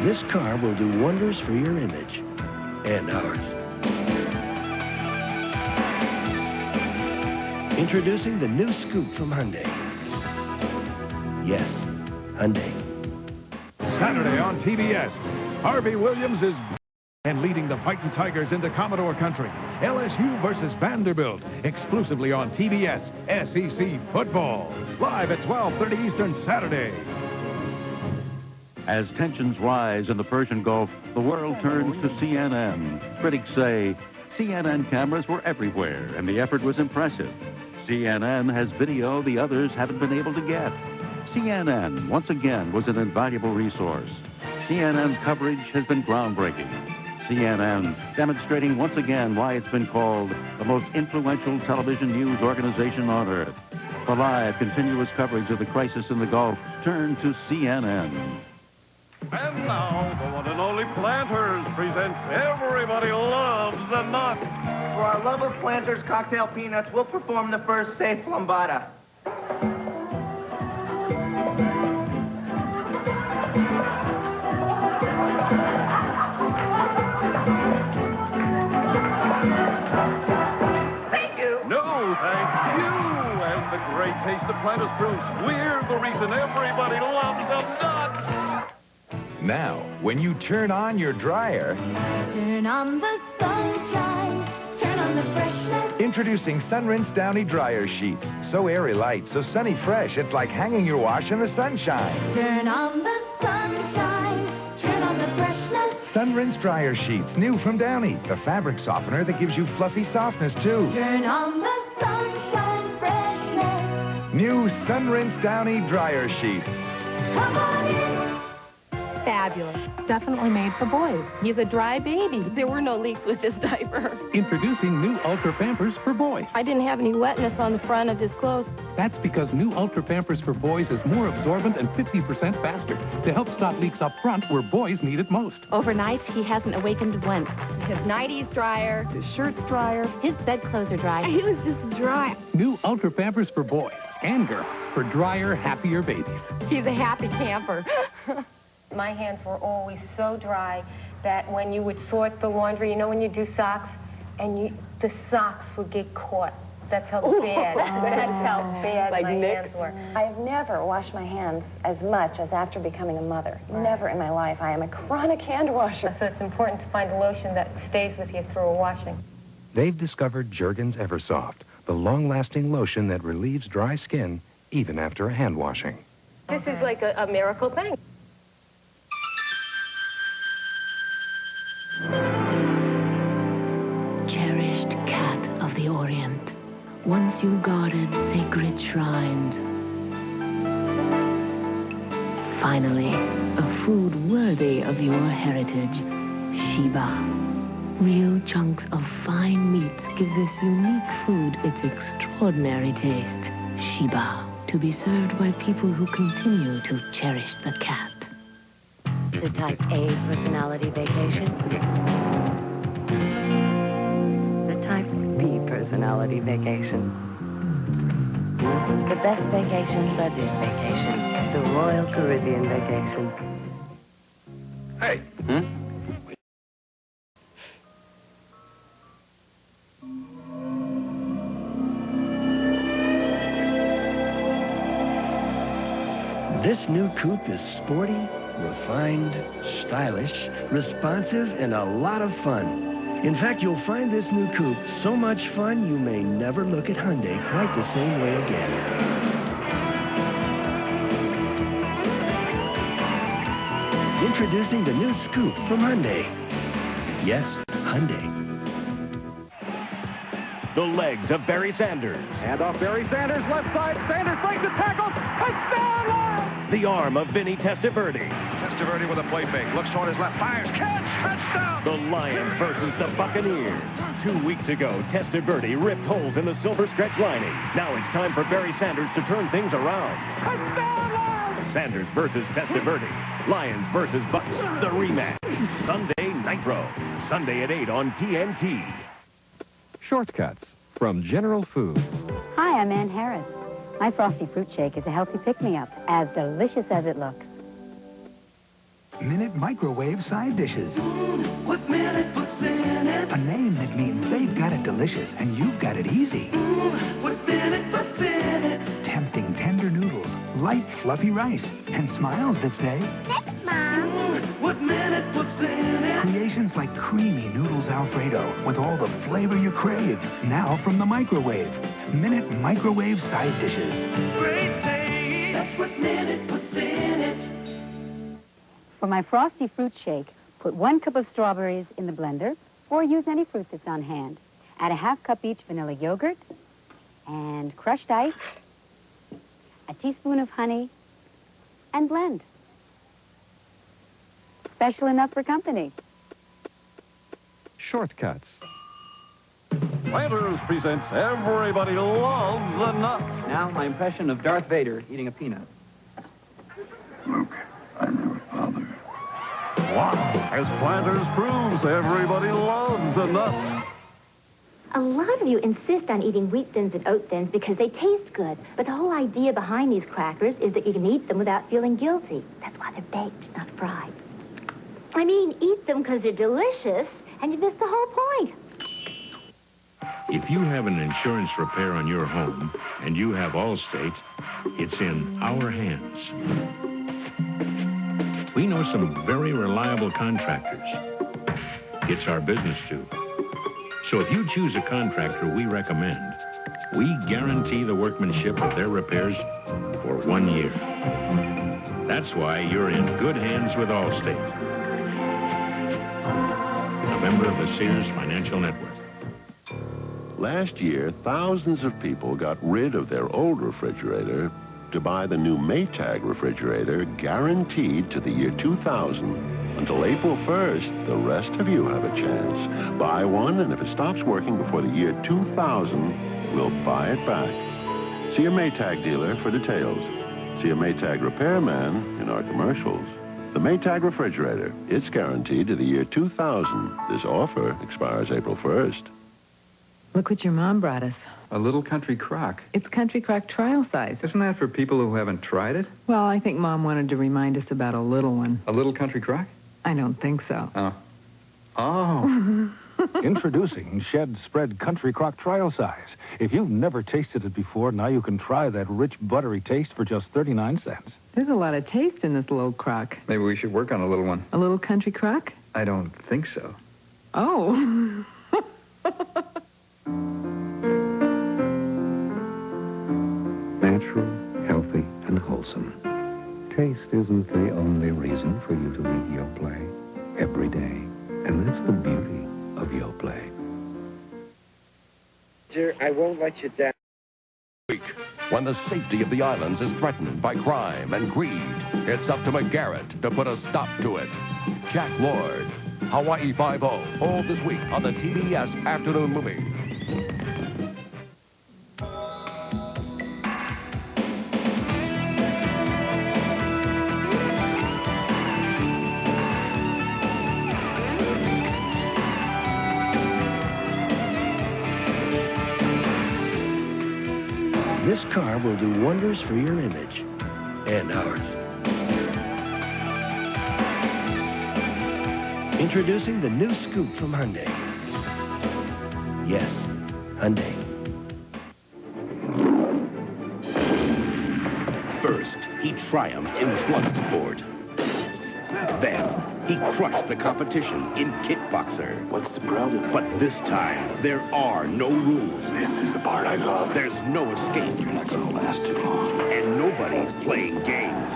This car will do wonders for your image and ours. Introducing the new Scoupe from Hyundai. Yes, Hyundai. Saturday on TBS, Harvey Williams is and leading the Fighting Tigers into Commodore Country. LSU versus Vanderbilt, exclusively on TBS SEC Football. Live at 12:30 Eastern Saturday. As tensions rise in the Persian Gulf, the world turns to CNN. Critics say CNN cameras were everywhere, and the effort was impressive. CNN has video the others haven't been able to get. CNN, once again, was an invaluable resource. CNN's coverage has been groundbreaking. CNN demonstrating once again why it's been called the most influential television news organization on earth. For live, continuous coverage of the crisis in the Gulf, turn to CNN. And now, the one and only Planters presents Everybody Loves the Nut. For our love of Planters cocktail peanuts, we'll perform the first safe lambada. Thank you. No, thank you. And the great taste of Planters proves we're the reason everybody loves the nut. Now, when you turn on your dryer... Turn on the sunshine, turn on the freshness. Introducing SunRinse Downy Dryer Sheets. So airy light, so sunny fresh, it's like hanging your wash in the sunshine. Turn on the sunshine, turn on the freshness. SunRinse Dryer Sheets, new from Downy. The fabric softener that gives you fluffy softness, too. Turn on the sunshine freshness. New SunRinse Downy Dryer Sheets. Come on in. Fabulous. Definitely made for boys. He's a dry baby. There were no leaks with this diaper. Introducing new Ultra Pampers for boys. I didn't have any wetness on the front of his clothes. That's because new Ultra Pampers for boys is more absorbent and 50% faster to help stop leaks up front where boys need it most. Overnight, he hasn't awakened once. His nighties dryer, his shirt's dryer, his bedclothes are dry. He was just dry. New Ultra Pampers for boys and girls for drier, happier babies. He's a happy camper. My hands were always so dry that when you would sort the laundry, you know when you do socks, and the socks would get caught. That's how bad, that's how bad my hands were. I've never washed my hands as much as after becoming a mother. Right. Never in my life. I am a chronic hand washer. So it's important to find a lotion that stays with you through a washing. They've discovered Jergens EverSoft, the long-lasting lotion that relieves dry skin even after a hand washing. This is like a miracle thing. Cherished cat of the Orient, once you guarded sacred shrines. Finally, a food worthy of your heritage, Sheba. Real chunks of fine meats give this unique food its extraordinary taste. Sheba, to be served by people who continue to cherish the cat. The type A personality vacation. The type B personality vacation. The best vacations are this vacation, the Royal Caribbean vacation. Hey. This new coupe is sporty, refined, stylish, responsive, and a lot of fun. In fact, you'll find this new coupe so much fun you may never look at Hyundai quite the same way again. Introducing the new Scoupe from Hyundai. Yes, Hyundai. The legs of Barry Sanders. And off Barry Sanders, left side. Sanders breaks a tackle. Touchdown, Lions! The arm of Vinny Testaverde. Testaverde with a play fake. Looks toward his left. Fires. Catch. Touchdown. The Lions versus the Buccaneers. 2 weeks ago, Testaverde ripped holes in the silver stretch lining. Now it's time for Barry Sanders to turn things around. Touchdown, Lions! Sanders versus Testaverde. Lions versus Bucks. The rematch. Sunday Nitro. Sunday at 8 on TNT. Shortcuts from General Foods. Hi, I'm Ann Harris. My Frosty Fruit Shake is a healthy pick-me-up, as delicious as it looks. Minute microwave side dishes. What Minute puts in it? A name that means they've got it delicious and you've got it easy. What Minute puts in it? Tempting tender noodles, light fluffy rice, and smiles that say, Thanks, Mom. What Minute puts in it? creations like creamy noodles Alfredo with all the flavor you crave. Now from the microwave. Minute microwave side dishes. Great taste. That's what Minute puts in it. For my Frosty fruit shake, put 1 cup of strawberries in the blender, or use any fruit that's on hand. Add a ½ cup each vanilla yogurt, and crushed ice, a teaspoon of honey, and blend. Special enough for company. Shortcuts. Planters presents Everybody Loves a Nut. Now, my impression of Darth Vader eating a peanut. Luke, I'm your father. Wow. As Planters proves, everybody loves a nut. A lot of you insist on eating wheat thins and oat thins because they taste good. But the whole idea behind these crackers is that you can eat them without feeling guilty. That's why they're baked, not fried. I mean, eat them because they're delicious, and you miss the whole point. If you have an insurance repair on your home and you have Allstate, it's in our hands. We know some very reliable contractors. It's our business too. So if you choose a contractor we recommend, we guarantee the workmanship of their repairs for 1 year. That's why you're in good hands with Allstate. A member of the Sears Financial Network. Last year, thousands of people got rid of their old refrigerator to buy the new Maytag refrigerator, guaranteed to the year 2000. Until April 1st, the rest of you have a chance. Buy one, and if it stops working before the year 2000, we'll buy it back. See a Maytag dealer for details. See a Maytag repairman in our commercials. The Maytag refrigerator, it's guaranteed to the year 2000. This offer expires April 1st. Look what your mom brought us. A little country crock. It's country crock trial size. Isn't that for people who haven't tried it? Well, I think Mom wanted to remind us about a little one. A little country crock? I don't think so. Oh. Oh. Introducing Shed Spread Country Crock Trial Size. If you've never tasted it before, now you can try that rich, buttery taste for just 39 cents. There's a lot of taste in this little crock. Maybe we should work on a little one. A little country crock? I don't think so. Oh. Natural, healthy, and wholesome. Taste isn't the only reason for you to eat Yoplait every day. And that's the beauty of Yoplait. I won't let you down. When the safety of the islands is threatened by crime and greed, it's up to McGarrett to put a stop to it. Jack Lord, Hawaii Five-0, all this week on the TBS Afternoon Movie. This car will do wonders for your image and ours. Introducing the new Scoupe from Hyundai. Yes, Hyundai. First, he triumphed in blood sport. Then, he crushed the competition in kickboxer. What's the problem? But this time, there are no rules. This is the part I love. There's no escape. You're not gonna last too long. And nobody's playing games.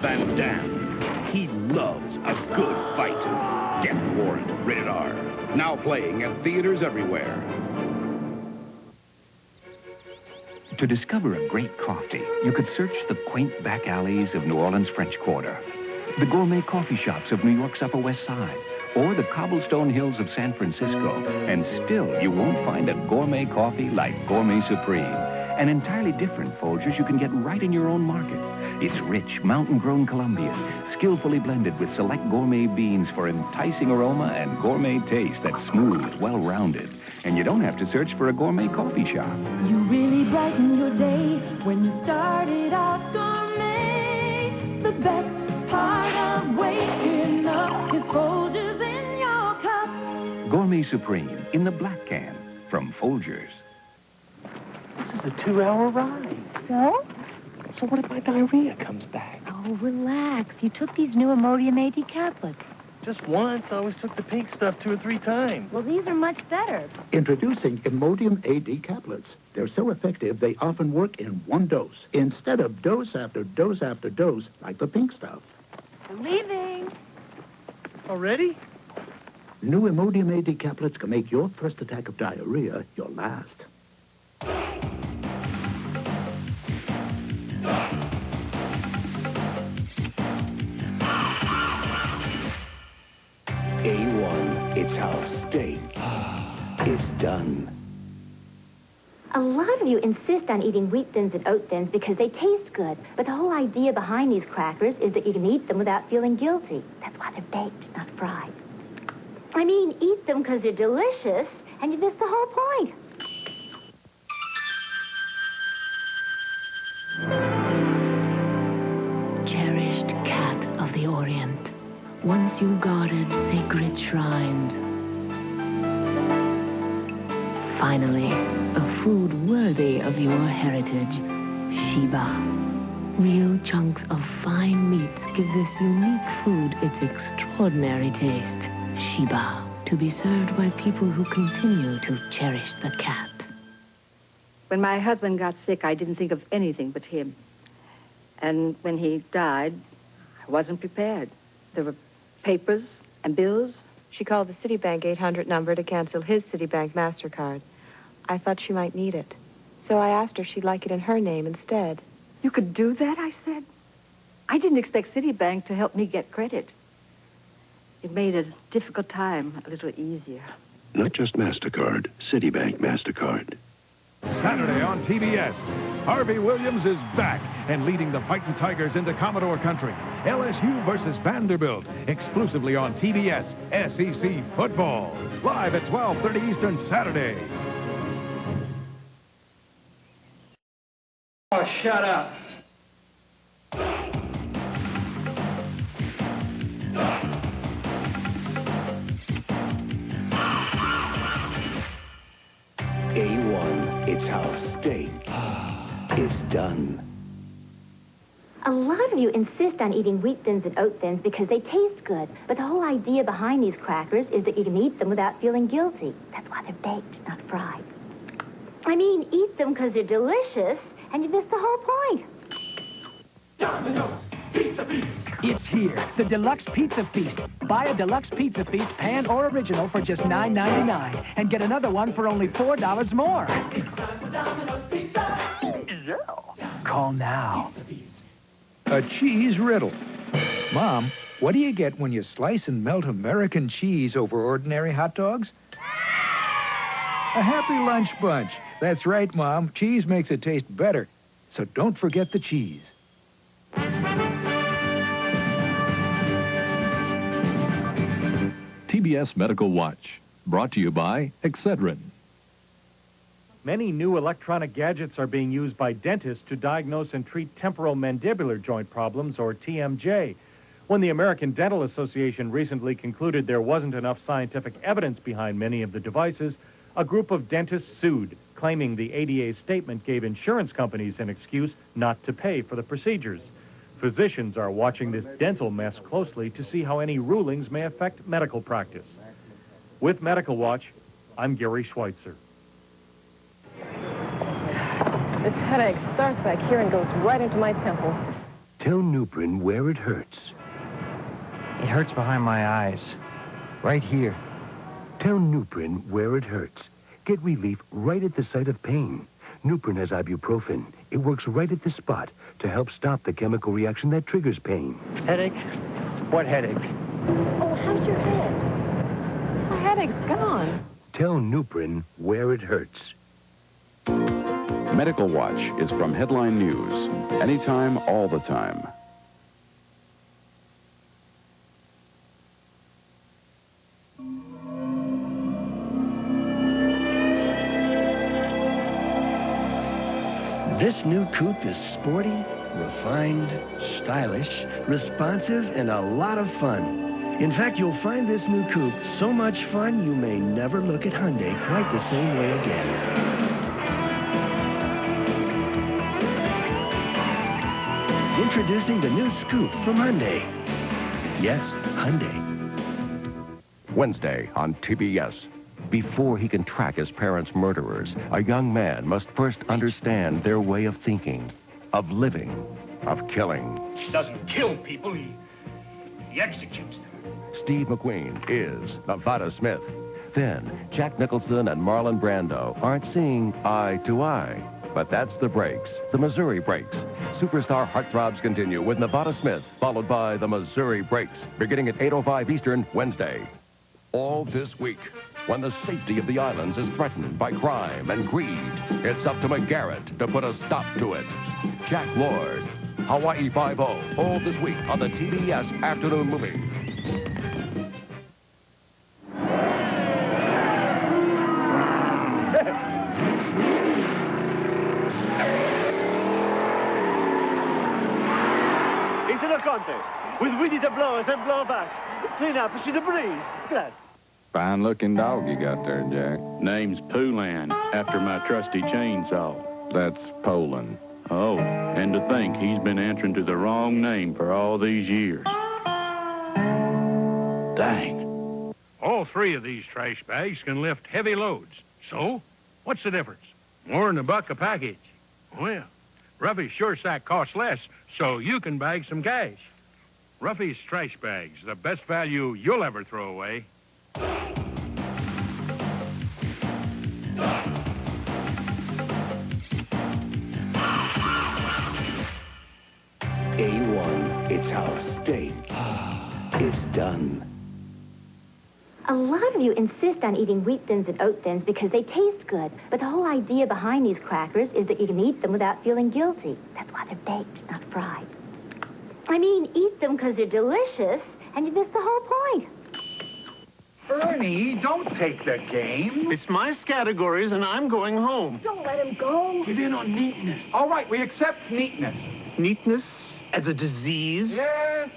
Van Damme, he loves a good fight. Death Warrant, rated R. Now playing at theaters everywhere. To discover a great coffee, you could search the quaint back alleys of New Orleans' French Quarter, the gourmet coffee shops of New York's Upper West Side, or the cobblestone hills of San Francisco, and still you won't find a gourmet coffee like Gourmet Supreme. An entirely different Folgers you can get right in your own market. It's rich, mountain-grown Colombian, skillfully blended with select gourmet beans for enticing aroma and gourmet taste that's smooth, well-rounded. And you don't have to search for a gourmet coffee shop. You really brighten your day when you started out gourmet. The best part of Downy Supreme in the black can from Folgers. This is a 2-hour ride. So? So what if my diarrhea comes back? Oh, relax. You took these new Imodium A-D caplets. Just once. I always took the pink stuff 2 or 3 times. Well, these are much better. Introducing Imodium A-D caplets. They're so effective, they often work in one dose, instead of dose after dose after dose, like the pink stuff. I'm leaving. Already? New Imodium A-D caplets can make your first attack of diarrhea your last. A1, it's how steak is done. A lot of you insist on eating wheat thins and oat thins because they taste good. But the whole idea behind these crackers is that you can eat them without feeling guilty. That's why they're baked, not fried. I mean, eat them because they're delicious, and you miss the whole point. Cherished cat of the Orient. Once you guarded sacred shrines. Finally, a food worthy of your heritage. Sheba. Real chunks of fine meats give this unique food its extraordinary taste. Sheba. To be served by people who continue to cherish the cat. When my husband got sick, I didn't think of anything but him. And when he died, I wasn't prepared. There were papers and bills. She called the Citibank 800 number to cancel his Citibank MasterCard. I thought she might need it. So I asked her if she'd like it in her name instead. You could do that, I said. I didn't expect Citibank to help me get credit. It made a difficult time a little easier. Not just MasterCard, Citibank MasterCard. Saturday on TBS, Harvey Williams is back and leading the Fighting Tigers into Commodore Country. LSU versus Vanderbilt, exclusively on TBS SEC Football. Live at 12:30 Eastern Saturday. Oh, shut up. A1, it's how steak is done. A lot of you insist on eating wheat thins and oat thins because they taste good. But the whole idea behind these crackers is that you can eat them without feeling guilty. That's why they're baked, not fried. I mean, eat them because they're delicious, and you miss the whole point. Domino's Pizza Feast. It's here, the Deluxe Pizza Feast. Buy a Deluxe Pizza Feast pan or original for just $9.99 and get another one for only $4 more. It's time for Domino's Pizza. Yeah. Call now. A cheese riddle. Mom, what do you get when you slice and melt American cheese over ordinary hot dogs? A Happy Lunch Bunch. That's right, Mom. Cheese makes it taste better. So don't forget the cheese. TBS Medical Watch, brought to you by Excedrin. Many new electronic gadgets are being used by dentists to diagnose and treat temporal mandibular joint problems, or TMJ. When the American Dental Association recently concluded there wasn't enough scientific evidence behind many of the devices, a group of dentists sued, claiming the ADA's statement gave insurance companies an excuse not to pay for the procedures. Physicians are watching this dental mess closely to see how any rulings may affect medical practice. With Medical Watch, I'm Gary Schweitzer. This headache starts back here and goes right into my temples. Tell Nuprin where it hurts. It hurts behind my eyes. Right here. Tell Nuprin where it hurts. Get relief right at the site of pain. Nuprin has ibuprofen. It works right at the spot to help stop the chemical reaction that triggers pain. Headache? What headache? Oh, how's your head? My headache's gone. Tell Nuprin where it hurts. Medical Watch is from Headline News. Anytime, all the time. This new coupe is sporty, refined, stylish, responsive, and a lot of fun. In fact, you'll find this new coupe so much fun you may never look at Hyundai quite the same way again. Introducing the new Scoupe from Hyundai. Yes, Hyundai. Wednesday on TBS. Before he can track his parents' murderers, a young man must first understand their way of thinking, of living, of killing. He doesn't kill people, he executes them. Steve McQueen is Nevada Smith. Then, Jack Nicholson and Marlon Brando aren't seeing eye to eye. But that's the breaks, the Missouri Breaks. Superstar heartthrobs continue with Nevada Smith, followed by the Missouri Breaks, beginning at 8:05 Eastern, Wednesday. All this week, when the safety of the islands is threatened by crime and greed, it's up to McGarrett to put a stop to it. Jack Lord, Hawaii 5-0, all this week on the TBS Afternoon Movie. It's a contest with witty blowers and blowbacks. Clean up, she's a breeze. Glad. Fine-looking dog you got there, Jack. Name's Poolan, after my trusty chainsaw. That's Poland. Oh, and to think he's been answering to the wrong name for all these years. Dang. All three of these trash bags can lift heavy loads. So, what's the difference? More than $1 a package. Well, Ruffy's Sure Sack costs less, so you can bag some cash. Ruffy's trash bags, the best value you'll ever throw away. A1, it's our steak. It's done. A lot of you insist on eating wheat thins and oat thins because they taste good. But the whole idea behind these crackers is that you can eat them without feeling guilty. That's why they're baked, not fried. I mean, eat them because they're delicious, and you miss the whole point. Ernie, don't take the game. It's my categories, and I'm going home. Don't let him go. Give in on neatness. All right, we accept neatness. Neatness as a disease? Yes.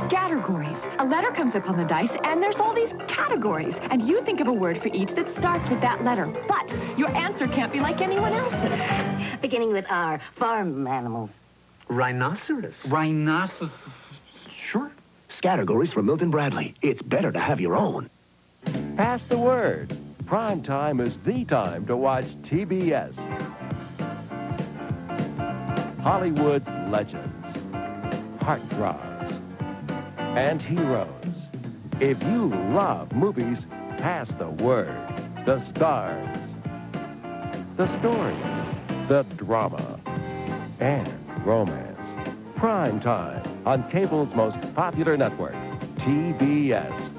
Categories. A letter comes up on the dice, and there's all these categories. And you think of a word for each that starts with that letter. But your answer can't be like anyone else's. Beginning with R, farm animals. Rhinoceros. Rhinoceros. Sure. Categories from Milton Bradley. It's better to have your own. Pass the word. Prime time is the time to watch TBS. Hollywood's legends, heartthrobs, and heroes. If you love movies, pass the word. The stars, the stories, the drama, and romance. Prime time on cable's most popular network, TBS.